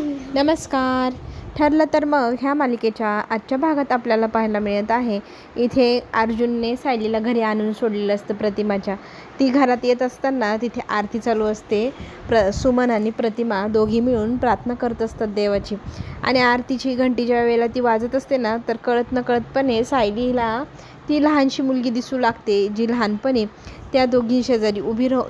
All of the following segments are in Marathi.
नमस्कार. ठरलं तर मग ह्या मालिकेच्या आजच्या भागात आपल्याला पाहायला मिळत आहे, इथे अर्जुनने सायलीला घरी आणून सोडलेलं असतं प्रतिमाच्या. ती घरात येत असताना तिथे आरती चालू असते. सुमन आणि प्रतिमा दोघी मिळून प्रार्थना करत असतात देवाची. आणि आरतीची घंटी ज्या वेळेला ती वाजत असते ना, तर कळत नकळतपणे सायलीला ती लहानशी मुलगी दिसू लागते, जी लहानपणी त्या दोघी शेजारी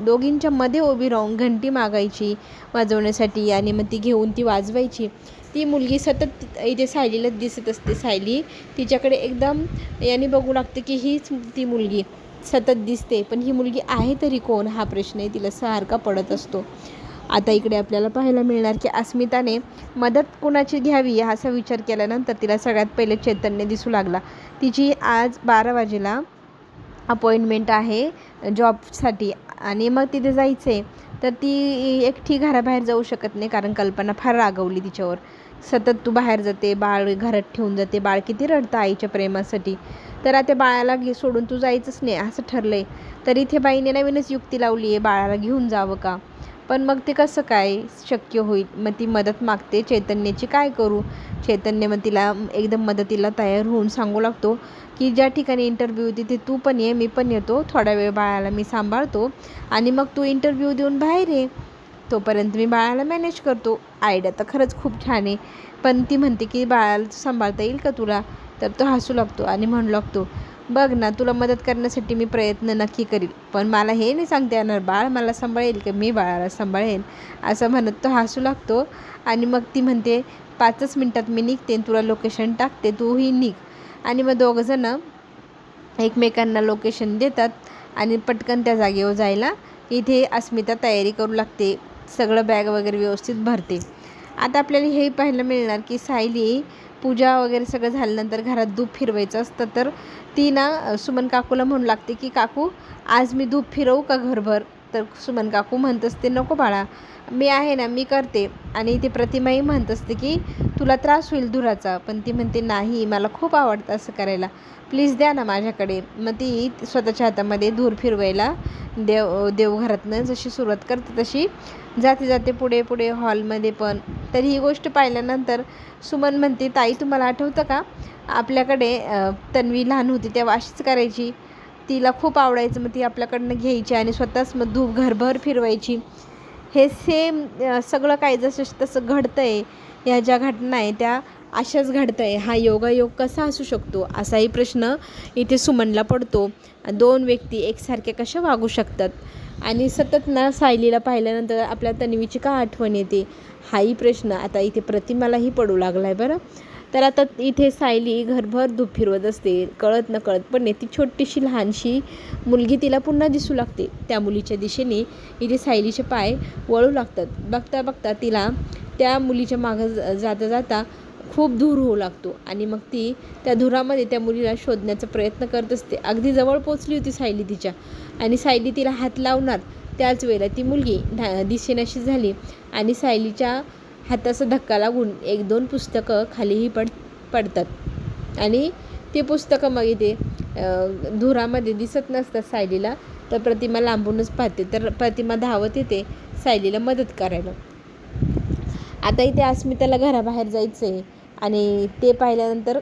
दोघींच्या मध्ये उभी राहून घंटी मागायची वाजवण्यासाठी, आणि मग ती घेऊन ती वाजवायची. ती मुलगी सतत इथे सायलीलाच दिसत असते. सायली तिच्याकडे एकदम याने बघू लागते की हीच ती मुलगी सतत दिसते, पण ही मुलगी आहे तरी कोण हा प्रश्न तिला सारखा पडत असतो. आता इकडे आपल्याला पाहायला मिळणार की अस्मिताने मदत कुणाची घ्यावी असा विचार केल्यानंतर तिला सगळ्यात पहिले चैतन्य दिसू लागला. तिची आज 12 वाजेला अपॉइंटमेंट आहे जॉबसाठी, आणि मग तिथे जायचं आहे. तर ती एकटी घराबाहेर जाऊ शकत नाही, कारण कल्पना फार रागवली तिच्यावर. सतत तू बाहेर जाते, बाळ घरात ठेवून जाते, बाळ किती रडतं आईच्या प्रेमासाठी, तर आता बाळाला सोडून तू जायचंच नाही असं ठरलं आहे. तर इथे बाईने नवीनच युक्ती लावली आहे, बाळाला घेऊन जावं का. पण मग ते कसं काय शक्य होईल. मग ती मदत मागते चैतन्याची. काय करू. चैतन्य मग तिला एकदम मदतीला तयार होऊन सांगू लागतो की ज्या ठिकाणी इंटरव्ह्यू तिथे तू पण ये, मी पण येतो, थोडा वेळ बाळाला मी सांभाळतो, आणि मग तू इंटरव्ह्यू देऊन बाहेर ये, तोपर्यंत मी बाळाला मॅनेज करतो. आयडिया तर खरंच खूप छान आहे. पण ती म्हणते की बाळाला सांभाळता येईल का तुला. तर तो हसू लागतो आणि म्हणू लागतो, बघ ना, तुला मदत करण्यासाठी मी प्रयत्न नक्की करील, पण मला हे नाही सांगता येणार बाळ मला सांभाळेल की मी बाळाला सांभाळेन, असं म्हणत तो हसू लागतो. आणि मग ती म्हणते 5च मिनटात मी निघते, तुला लोकेशन टाकते, तूही निघ. आणि मग दोघंजणं एकमेकांना लोकेशन देतात आणि पटकन त्या जागेवर जायला इथे अस्मिता तयारी करू लागते. सगळं बॅग वगैरे व्यवस्थित भरते. आता आपल्याला हे पाहायला मिळणार की सायली पूजा वगैरे सगळं झाल्यानंतर घरात धूप फिरवायचं असतं, तर ती ना सुमन काकूला म्हणू लागते की काकू आज मी धूप फिरवू का घरभर. तर सुमन काकू म्हणत असते नको बाळा, मी आहे ना, मी करते. आणि ती प्रतिमाही म्हणत असते की तुला त्रास होईल धुराचा, पण ती म्हणते नाही, मला खूप आवडतं असं करायला, प्लीज द्या ना माझ्याकडे. मग ती स्वतःच्या हातामध्ये धूर फिरवायला देवघरातनं जशी सुरुवात करते तशी जाते पुढे पुढे हॉलमध्ये पण. तर ही गोष्ट पाहिल्यानंतर सुमन म्हणते ताई तुम्हाला आठवतं का, आपल्याकडे तन्वी लहान होती तेव्हा अशीच करायची, तिला खूप आवडायचं, मग ती आपल्याकडनं घ्यायची आणि स्वतःच मग धूप घरभर फिरवायची. हे सेम सगळं काय जसं तसं घडतं आहे. ह्या ज्या घटना आहे त्या अशाच घडतं आहे. हा योगायोग कसा असू शकतो असाही प्रश्न इथे सुमनला पडतो. 2 व्यक्ती एकसारखे कशा वागू शकतात. आणि सतत ना सायलीला पाहिल्यानंतर आपल्या तन्वीची का आठवण येते हाही प्रश्न आता इथे प्रतिमालाही पडू लागला आहे बरं. तर आता इथे सायली घरभर धूप फिरवत असते. कळत नकळत पण ती छोटीशी लहानशी मुलगी तिला पुन्हा दिसू लागते. त्या मुलीच्या दिशेने इथे सायलीचे पाय वळू लागतात. बघता बघता तिला त्या मुलीच्या मागं जाता जाता खूप धूर होऊ लागतो, आणि मग ती त्या धुरामध्ये त्या मुलीला शोधण्याचा प्रयत्न करत असते. अगदी जवळ पोचली होती सायली तिच्या, आणि सायली तिला हात लावणार त्याच वेळेला ती मुलगी दिसेनाशी झाली, आणि सायलीच्या हाताचा धक्का लागून 1-2 पुस्तकं खालीही पडतात. आणि ते पुस्तकं मग इथे धुरामध्ये दिसत नसतात सायलीला. तर प्रतिमा लांबूनच पाहते. तर प्रतिमा धावत येते सायलीला मदत करायला. आता इथे अस्मिताला घराबाहेर जायचं आहे, आणि ते पाहिल्यानंतर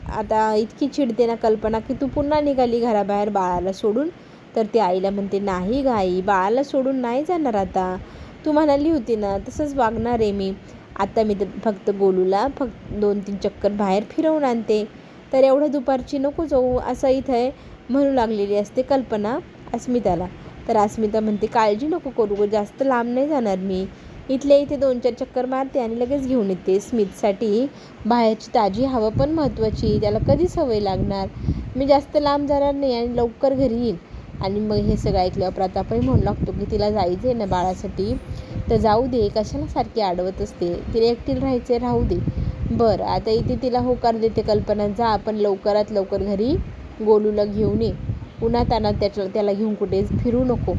आता इतकी चिडते ना कल्पना की तू पुन्हा निघाली घराबाहेर बाळाला सोडून. तर ती आईला म्हणते नाही गाई, बाळाला सोडून नाही जाणार आता, तू म्हणाली होती ना तसंच वागणार आहे मी. आता मी तर फक्त गोलूला 2-3 चक्कर बाहेर फिरवून आणते, तर एवढं दुपारची नको जाऊ असं इथे म्हणू लागलेली असते कल्पना अस्मिताला. तर अस्मिता म्हणते काळजी नको करू, जास्त लांब नाही जाणार मी, इथल्या इथे 2-4 चक्कर मारते आणि लगेच घेऊन येते. स्मितसाठी बाहेरची ताजी हवा पण महत्त्वाची, त्याला कधी सवय लागणार, मी जास्त लांब जाणार नाही आणि लवकर घरी येईल. आणि मग हे सगळं ऐकल्यावर प्रतापही म्हणू लागतो की तिला जायचं आहे ना बाळासाठी, तर जाऊ दे, कशाला सारखी आडवत असते, तिला एकटीला राहायचं राहू दे. बरं आता इथे तिला होकार देते कल्पना, जा आपण लवकरात लवकर घरी गोलूला घेऊन ये, पुन्हा त्याला घेऊन कुठे फिरू नको.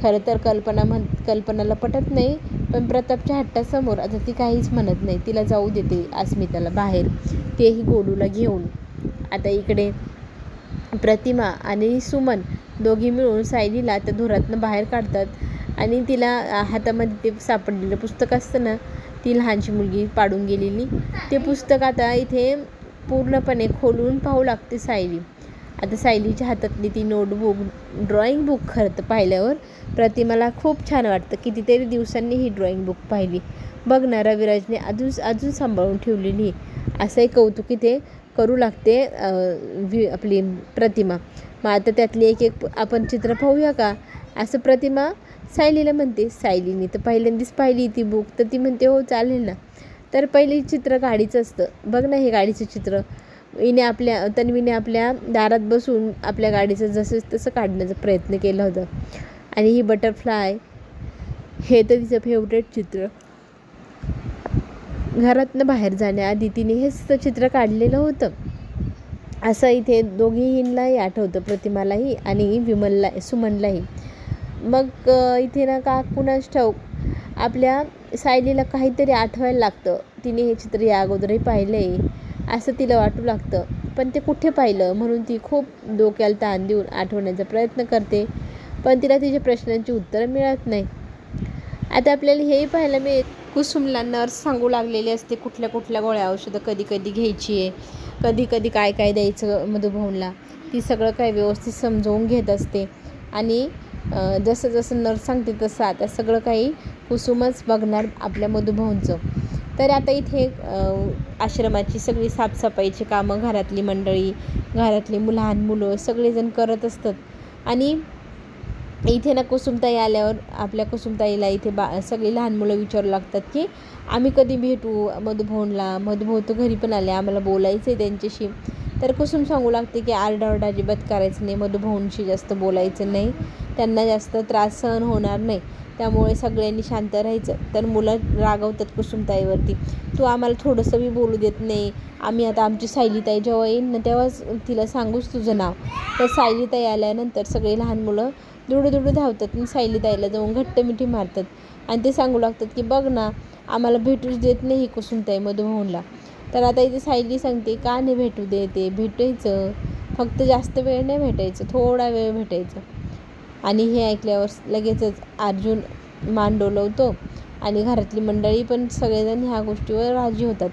खरं तर कल्पनाला पटत नाही, पण प्रतापच्या हट्टासमोर आता ती काहीच म्हणत नाही. तिला जाऊ देते अस्मिताला बाहेर, तेही गोलूला घेऊन. आता इकडे प्रतिमा आणि सुमन दोघी मिळून सायलीला त्या धुरातनं बाहेर काढतात, आणि तिला हातामध्ये ते सापडलेलं पुस्तक असतं ना ती लहानशी मुलगी पाडून गेलेली. ते पुस्तक आता इथे पूर्णपणे खोलून पाहू लागते सायली. आता सायलीच्या हातातली ती नोटबुक, ड्रॉइंग बुक खरं तर पाहिल्यावर प्रतिमाला खूप छान वाटतं. कितीतरी दिवसांनी ही ड्रॉइंग बुक पाहिली. बघ ना, रविराजने अजून सांभाळून ठेवलेली. असंही कौतुक इथे करू लागते आपली प्रतिमा. मग आता त्यातली एक आपण चित्र पाहूया का, असं प्रतिमा सायलीला म्हणते. सायलीने तर पहिल्यांदाच पाहिली ती बुक, तर ती म्हणते हो चालेल ना. तर पहिली चित्र गाडीचं असतं. बघ ना, हे गाडीचं चित्र तन्वीने आपल्या दारात बसून आपल्या गाडीचं जसं तसं काढण्याचा प्रयत्न केला होता. आणि ही बटरफ्लाय, हे तर तिचं फेवरेट चित्र. घरातनं बाहेर जाण्याआधी तिने हेच चित्र काढलेलं होतं. असं इथे दोघींनाही आठवतं, प्रतिमालाही आणि सुमनलाही. मग इथे ना का कुणास ठाऊक आपल्या सायलीला काहीतरी आठवायला लागतं. तिने हे चित्र या अगोदरही पाहिलं आहे असं तिला वाटू लागतं. पण ते कुठे पाहिलं म्हणून ती खूप डोक्याला ताण देऊन आठवण्याचा प्रयत्न करते, पण तिला तिच्या प्रश्नांची उत्तरं मिळत नाही. आता आपल्याला हेही पाहायला मिळेल, कुसुमला नर्स सांगू लागलेली असते कुठल्या कुठल्या गोळ्या औषधं कधी कधी घ्यायची आहे, कधी कधी काय काय द्यायचं मधुभाऊला. ती सगळं काय व्यवस्थित समजावून घेत असते. आणि जसं जसं नर्स सांगते तसं आता सगळं काही कुसुमच बघणार आपल्या मधुभाऊंचं. तर आता इथे आश्रमाची सगळी साफसफाईची कामं घरातली मंडळी, घरातली लहान मुलं सगळेजण करत असतात. आणि इथे ना कुसुमताई आल्यावर आपल्या कुसुमताईला इथे सगळी लहान मुलं विचारू लागतात की आम्ही कधी भेटू मधुभाऊंना. मधुभाऊ तर घरी पण आले, आम्हाला बोलायचं आहे त्यांच्याशी. तर कुसुम सांगू लागते की आरडाओरडा अजिबात करायचं नाही, मधुभाऊंशी जास्त बोलायचं नाही, त्यांना जास्त त्रास सहन होणार नाही, त्यामुळे सगळ्यांनी शांत राहायचं. तर मुलं रागवतात कुसुमताईवरती, तू आम्हाला थोडंसं बी बोलू देत नाही. आम्ही आता आमची सायलीताई जेव्हा येईल ना तेव्हाच तिला सांगूच तुझं नाव. तर सायलीताई आल्यानंतर सगळे लहान मुलं दुडू धावतात आणि सायलीताईला जाऊन घट्ट मिठी मारतात. आणि ते सांगू लागतात की बघ ना, आम्हाला भेटूच देत नाही कुसुमताई मधुभाऊंना. तर आता इथे सायली सांगते का नाही भेटू देते, भेटायचं, फक्त जास्त वेळ नाही भेटायचं, थोडा वेळ भेटायचं. आणि हे ऐकल्यावर लगेचच अर्जुन मान डोलवतो आणि घरातली मंडळी पण सगळेजण ह्या गोष्टीवर राजी होतात.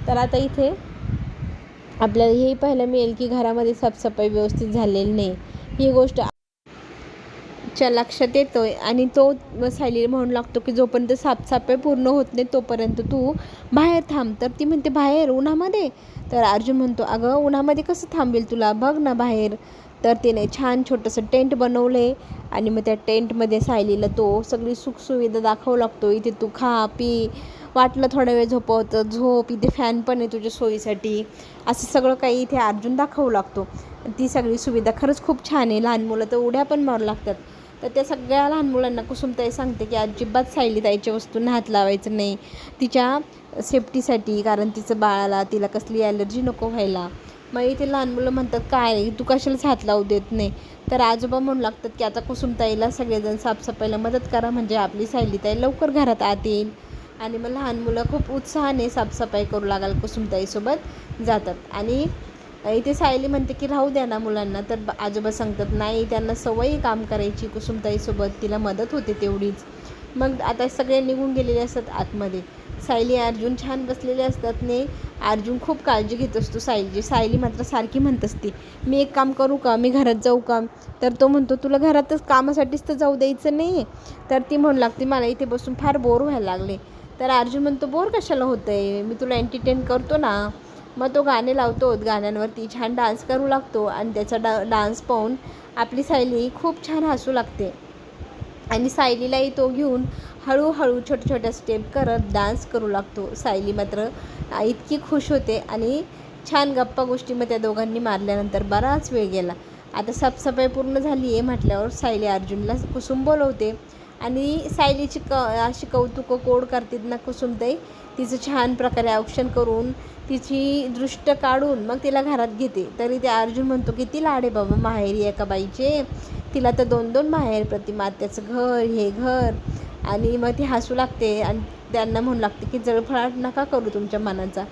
तर आता इथे आपल्याला हेही पाहायला मिळेल की घरामध्ये साफसफाई व्यवस्थित झालेली नाही. ही गोष्ट च्या लक्षात येतोय आणि तो सायली म्हणू लागतो की जोपर्यंत साफसफाई पूर्ण होत नाही तोपर्यंत तू बाहेर थांब. तर ती म्हणते बाहेर उन्हामध्ये. तर अर्जुन म्हणतो अगं उन्हामध्ये कसं थांबेल तुला, बघ ना बाहेर. तर तिने छान छोटंसं टेंट बनवलं आहे आणि मग त्या टेंटमध्ये सायलीला तो सगळी सुखसुविधा दाखवू लागतो. इथे तू खा पी, वाटलं थोडा वेळ झोपवतं झोप, इथे फॅन पण आहे तुझ्या सोयीसाठी, असं सगळं काही इथे अर्जुन दाखवू लागतो. ती सगळी सुविधा खरंच खूप छान आहे. लहान मुलं तर उड्या पण मारू लागतात. तर त्या सगळ्या लहान मुलांना कुसुमताई सांगते की अजिबात सायलीताईच्या वस्तूंना हात लावायचं नाही तिच्या सेफ्टीसाठी, कारण तिचं बाळाला तिला कसली ॲलर्जी नको व्हायला. मग इथे लहान मुलं म्हणतात काय तू कशालाच हात लावू देत नाही. तर आजोबा म्हणू लागतात की आता कुसुमताईला सगळेजण साफसफाईला मदत करा म्हणजे आपली सायलीताई लवकर घरात आत येईल. आणि मग लहान मुलं खूप उत्साहाने साफसफाई करू लागाल कुसुमताईसोबत जातात. आणि इथे सायली म्हणते की राहू द्या ना मुलांना. तर आजोबा सांगतात नाही, त्यांना सवयी काम करायची कुसुमताईसोबत, तिला मदत होते तेवढीच. मग आता सगळे निघून गेलेले असतात आतमध्ये. सायली अर्जुन छान बसलेले असतात ने. अर्जुन खूप काळजी घेत असतो सायलीची. सायली मात्र सारखी म्हणत असते मी एक काम करू का, मी घरात जाऊ का. तर तो म्हणतो तुला घरातच कामासाठीच तर जाऊ द्यायचं नाही. तर ती म्हणू लागते मला इथे बसून फार बोर व्हायला लागले. तर अर्जुन म्हणतो बोर कशाला होतं आहे, मी तुला एंटरटेन करतो ना. मग तो गाणे लावतो, गाण्यांवरती छान डान्स करू लागतो आणि त्याचा डान्स पाहून आपली सायली खूप छान हसू लागते. आणि सायलीलाही तो घेऊन हळूहळू छोट्या स्टेप करत डान्स करू लागतो. सायली मात्र इतकी खुश होते आणि छान गप्पा गोष्टी मग त्या दोघांनी मारल्यानंतर बराच वेळ गेला. आता साफसफाई पूर्ण झाली आहे म्हटल्यावर सायली अर्जुनला कुसुम बोलवते आणि सायलीची अशी कौतुकं कोड करतात ना कुसुमताई. तिचं छान प्रकारे औक्षण करून तिची दृष्ट काढून मग तिला घरात घेते. तरी ते अर्जुन म्हणतो किती लाड आहे बाबा माहेरी एका बाईचे, तिला तर 2-2 माहेर, प्रतिमा त्याचं घर, हे घर. आणि मग ती हसू लागते आणि त्यांना म्हणू लागते की जळफळाट नका करू तुमच्या मनाचा.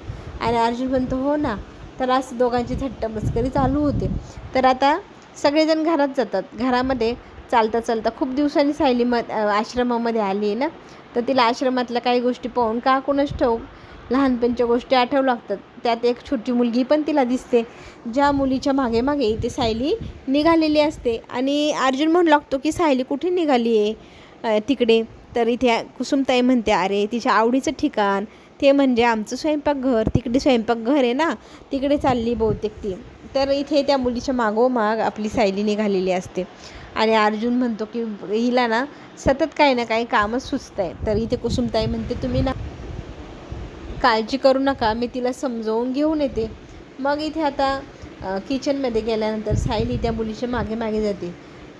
आणि अर्जुन म्हणतो हो ना. तर असं दोघांची थट्टा मस्करी चालू होते. तर आता सगळेजण घरात जातात. घरामध्ये चालता चालता खूप दिवसांनी सायली आश्रमामध्ये आली आहे ना, तर तिला आश्रमातल्या काही गोष्टी पाहून का कोणाच ठाऊक लहानपणच्या गोष्टी आठवू लागतात. त्यात एक छोटी मुलगी पण तिला दिसते, ज्या मुलीच्या मागे मागे इथे सायली निघालेली असते. आणि अर्जुन म्हणू लागतो की सायली कुठे निघाली आहे तिकडे. तर इथे कुसुमताई म्हणते, अरे तिच्या आवडीचं ठिकाण ते म्हणजे आमचं स्वयंपाकघर, तिकडे स्वयंपाकघर आहे ना, तिकडे चालली बहुतेक ती. तर इथे त्या मुलीच्या मागोमाग आपली सायली निघालेली असते. आणि अर्जुन म्हणतो की हिला ना सतत काही ना काही कामच सुचतं आहे. तर इथे कुसुमताई म्हणते, तुम्ही ना काळजी करू नका, मी तिला समजावून घेऊन येते. मग इथे आता किचनमध्ये गेल्यानंतर सायली त्या मुलीच्या मागे मागे जाते.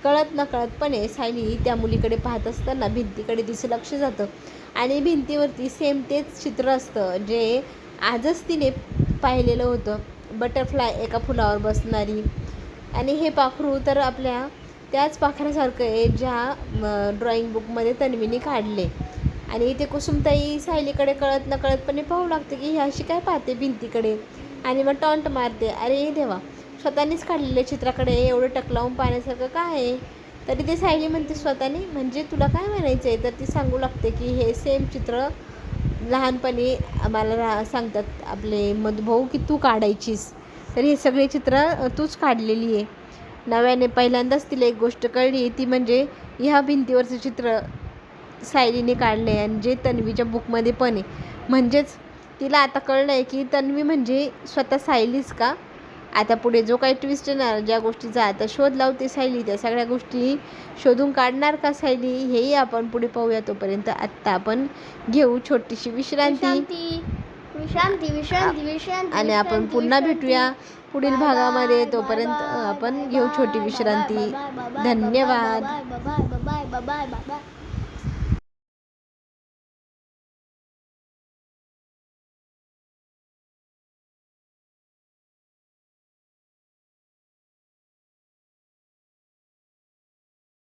कळत नकळतपणे सायली त्या मुलीकडे पाहत असताना भिंतीकडे तिचं लक्ष जातं. आणि भिंतीवरती सेम तेच चित्र असतं जे आजच तिने पाहिलेलं होतं, बटरफ्लाय एका फुलावर बसणारी. आणि हे पाखरू तर आपल्या त्याच पाखरासारखं आहे ज्या ड्रॉइंग बुकमध्ये तन्वीने काढले. आणि इथे कुसुमताई सायलीकडे कळत नकळतपणे पाहू लागते की ही अशी काय पाहते भिंतीकडे, आणि मग टॉन्ट मारते, अरे देवा, स्वतःनीच काढलेल्या चित्राकडे एवढं टकलावून पाहण्यासारखं काय आहे. तरी ते सायली म्हणते स्वतःने, म्हणजे तुला काय म्हणायचं आहे. तर ती सांगू लागते की हे सेम चित्र लहानपणी आम्हाला सांगतात आपले मधुभाऊ की तू काढायचीस, तर हे सगळे चित्र तूच काढलेली आहे. नव्याने पहिल्यांदाच तिला एक गोष्ट कळली, ती म्हणजे ह्या भिंतीवरचं चित्र सायलीने काढलं आहे आणि जे तन्वीच्या बुकमध्ये पण आहे. म्हणजेच तिला आता कळलं आहे की तन्वी म्हणजे स्वतः सायलीच का. आता पुढे जो काही ट्विस्ट येणार, ज्या गोष्टीचा आता शोध लावते सायली, त्या सगळ्या गोष्टी शोधून काढणार का सायली, हेही आपण पुढे पाहूया. तोपर्यंत आत्ता आपण घेऊ छोटीशी विश्रांती. आणि आपण पुन्हा भेटूया पुढील भागामध्ये. तोपर्यंत आपण घेऊ छोटी विश्रांती. धन्यवाद.